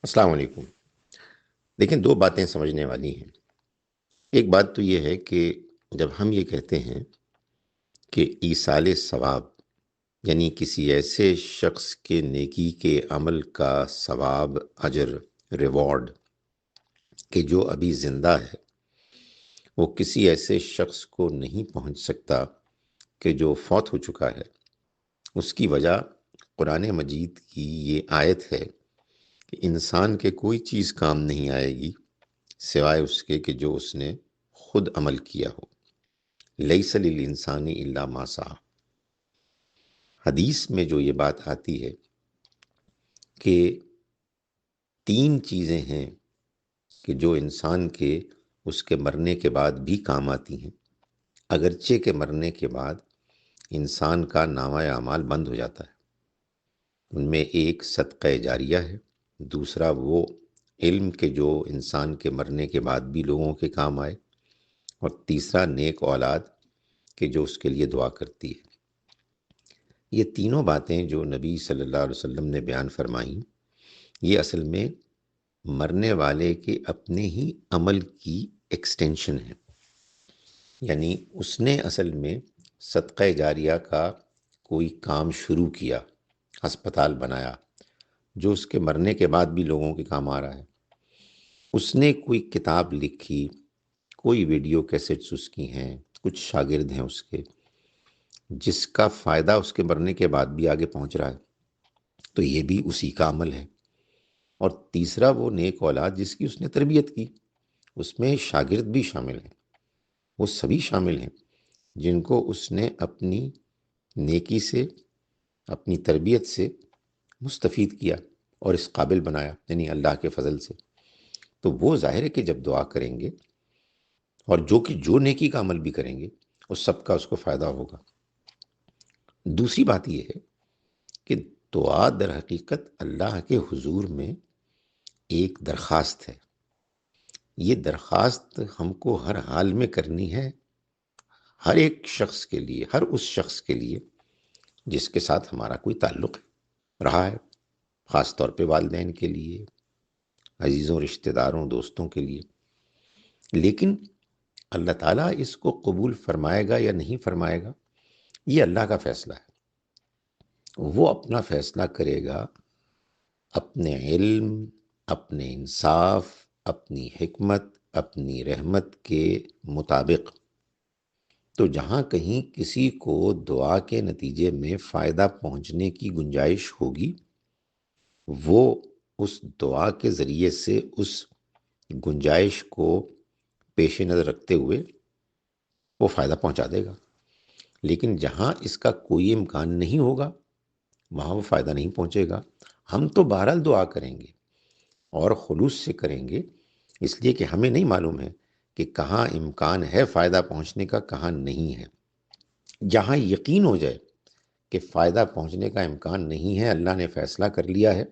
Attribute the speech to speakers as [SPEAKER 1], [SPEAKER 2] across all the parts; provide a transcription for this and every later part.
[SPEAKER 1] السلام علیکم۔ دیکھیں، دو باتیں سمجھنے والی ہیں۔ ایک بات تو یہ ہے کہ جب ہم یہ کہتے ہیں کہ ایصال ثواب، یعنی کسی ایسے شخص کے نیکی کے عمل کا ثواب، اجر، ریوارڈ کہ جو ابھی زندہ ہے، وہ کسی ایسے شخص کو نہیں پہنچ سکتا کہ جو فوت ہو چکا ہے، اس کی وجہ قرآن مجید کی یہ آیت ہے کہ انسان کے کوئی چیز کام نہیں آئے گی سوائے اس کے کہ جو اس نے خود عمل کیا ہو۔ لیس للانسان الا ما سعی۔ حدیث میں جو یہ بات آتی ہے کہ تین چیزیں ہیں کہ جو انسان کے اس کے مرنے کے بعد بھی کام آتی ہیں، اگرچہ کہ مرنے کے بعد انسان کا نامہ اعمال بند ہو جاتا ہے۔ ان میں ایک صدقہ جاریہ ہے، دوسرا وہ علم کے جو انسان کے مرنے کے بعد بھی لوگوں کے کام آئے، اور تیسرا نیک اولاد کہ جو اس کے لیے دعا کرتی ہے۔ یہ تینوں باتیں جو نبی صلی اللہ علیہ وسلم نے بیان فرمائیں، یہ اصل میں مرنے والے کے اپنے ہی عمل کی ایکسٹینشن ہے۔ یعنی اس نے اصل میں صدقہ جاریہ کا کوئی کام شروع کیا، ہسپتال بنایا جو اس کے مرنے کے بعد بھی لوگوں کے کام آ رہا ہے۔ اس نے کوئی کتاب لکھی، کوئی ویڈیو کیسٹس اس کی ہیں، کچھ شاگرد ہیں اس کے، جس کا فائدہ اس کے مرنے کے بعد بھی آگے پہنچ رہا ہے، تو یہ بھی اسی کا عمل ہے۔ اور تیسرا وہ نیک اولاد جس کی اس نے تربیت کی، اس میں شاگرد بھی شامل ہیں، وہ سبھی شامل ہیں جن کو اس نے اپنی نیکی سے، اپنی تربیت سے مستفید کیا اور اس قابل بنایا، یعنی اللہ کے فضل سے۔ تو وہ ظاہر ہے کہ جب دعا کریں گے اور جو نیکی کا عمل بھی کریں گے، اس سب کا اس کو فائدہ ہوگا۔ دوسری بات یہ ہے کہ دعا در حقیقت اللہ کے حضور میں ایک درخواست ہے۔ یہ درخواست ہم کو ہر حال میں کرنی ہے، ہر ایک شخص کے لیے، ہر اس شخص کے لیے جس کے ساتھ ہمارا کوئی تعلق رہا ہے، خاص طور پہ والدین کے لیے، عزیزوں، رشتہ داروں، دوستوں کے لیے۔ لیکن اللہ تعالیٰ اس کو قبول فرمائے گا یا نہیں فرمائے گا، یہ اللہ کا فیصلہ ہے۔ وہ اپنا فیصلہ کرے گا اپنے علم، اپنے انصاف، اپنی حکمت، اپنی رحمت کے مطابق۔ تو جہاں کہیں کسی کو دعا کے نتیجے میں فائدہ پہنچنے کی گنجائش ہوگی، وہ اس دعا کے ذریعے سے اس گنجائش کو پیش نظر رکھتے ہوئے وہ فائدہ پہنچا دے گا۔ لیکن جہاں اس کا کوئی امکان نہیں ہوگا، وہاں وہ فائدہ نہیں پہنچے گا۔ ہم تو بہرحال دعا کریں گے اور خلوص سے کریں گے، اس لیے کہ ہمیں نہیں معلوم ہے کہ کہاں امکان ہے فائدہ پہنچنے کا، کہاں نہیں ہے۔ جہاں یقین ہو جائے کہ فائدہ پہنچنے کا امکان نہیں ہے، اللہ نے فیصلہ کر لیا ہے،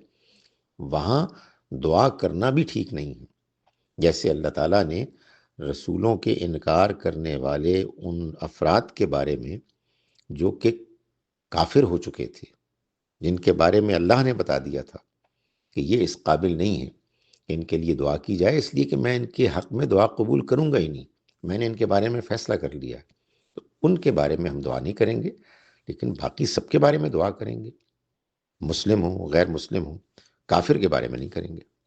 [SPEAKER 1] وہاں دعا کرنا بھی ٹھیک نہیں ہے۔ جیسے اللہ تعالیٰ نے رسولوں کے انکار کرنے والے ان افراد کے بارے میں جو کہ کافر ہو چکے تھے، جن کے بارے میں اللہ نے بتا دیا تھا کہ یہ اس قابل نہیں ہے کہ ان کے لیے دعا کی جائے، اس لیے کہ میں ان کے حق میں دعا قبول کروں گا ہی نہیں، میں نے ان کے بارے میں فیصلہ کر لیا ہے۔ تو ان کے بارے میں ہم دعا نہیں کریں گے، لیکن باقی سب کے بارے میں دعا کریں گے، مسلم ہوں غیر مسلم ہوں، کافر کے بارے میں نہیں کریں گے۔